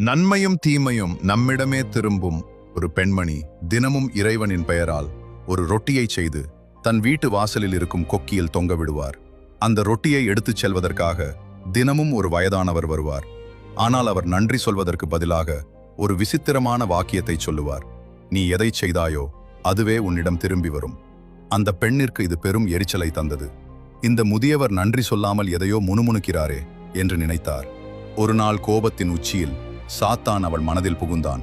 நன்மையும் தீமையும் நம்மிடமே திரும்பும் ஒரு பெண்மணி தினமும் இறைவனின் பெயரால் ஒரு ரொட்டியை செய்து தன் வீட்டு வாசலில் இருக்கும் கொக்கியில் தொங்க விடுவார். அந்த ரொட்டியை எடுத்துச் செல்வதற்காக தினமும் ஒரு வயதானவர் வருவார். ஆனால் அவர் நன்றி சொல்வதற்கு பதிலாக ஒரு விசித்திரமான வாக்கியத்தை சொல்லுவார். நீ எதை செய்தாயோ அதுவே உன்னிடம் திரும்பி வரும். அந்த பெண்ணிற்கு இது பெரும் எரிச்சலை தந்தது. இந்த முதியவர் நன்றி சொல்லாமல் எதையோ முணுமுணுக்கிறாரே என்று நினைத்தார். ஒரு நாள் கோபத்தின் உச்சியில் சாத்தான் அவள் மனதில் புகுந்தான்.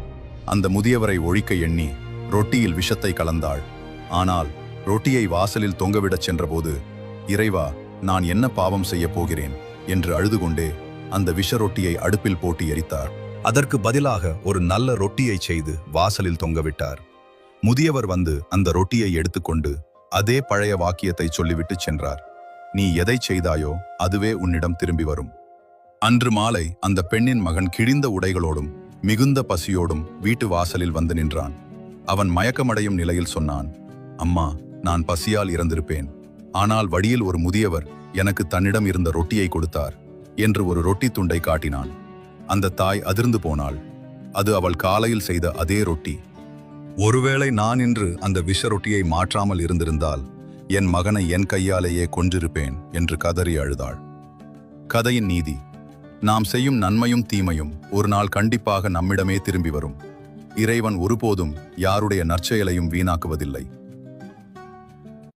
அந்த முதியவரை ஒழிக்க எண்ணி ரொட்டியில் விஷத்தை கலந்தாள். ஆனால் ரொட்டியை வாசலில் தொங்கவிடச் சென்றபோது, இறைவா, நான் என்ன பாவம் செய்யப் போகிறேன் என்று அழுது கொண்டே அந்த விஷ ரொட்டியை அடுப்பில் போட்டு எரித்தார். அதற்கு பதிலாக ஒரு நல்ல ரொட்டியை செய்து வாசலில் தொங்கவிட்டார். முதியவர் வந்து அந்த ரொட்டியை எடுத்துக்கொண்டு அதே பழைய வாக்கியத்தை சொல்லிவிட்டு சென்றார். நீ எதை செய்தாயோ அதுவே உன்னிடம் திரும்பி வரும். அன்று மாலை அந்த பெண்ணின் மகன் கிழிந்த உடைகளோடும் மிகுந்த பசியோடும் வீட்டு வாசலில் வந்து நின்றான். அவன் மயக்கமடையும் நிலையில் சொன்னான், அம்மா, நான் பசியால் இறந்திருப்பேன். ஆனால் வழியில் ஒரு முதியவர் எனக்கு தன்னிடம் இருந்த ரொட்டியை கொடுத்தார் என்று ஒரு ரொட்டி துண்டை காட்டினான். அந்த தாய் அதிர்ந்து போனாள். அது அவள் காலையில் செய்த அதே ரொட்டி. ஒருவேளை நான் இன்று அந்த விஷ ரொட்டியை மாற்றாமல் இருந்திருந்தால் என் மகனை என் கையாலேயே கொன்றிருப்பேன் என்று கதறி அழுதாள். கதையின் நீதி: நாம் செய்யும் நன்மையும் தீமையும் ஒரு நாள் கண்டிப்பாக நம்மிடமே திரும்பி வரும். இறைவன் ஒருபோதும் யாருடைய நற்செயலையும் வீணாக்குவதில்லை.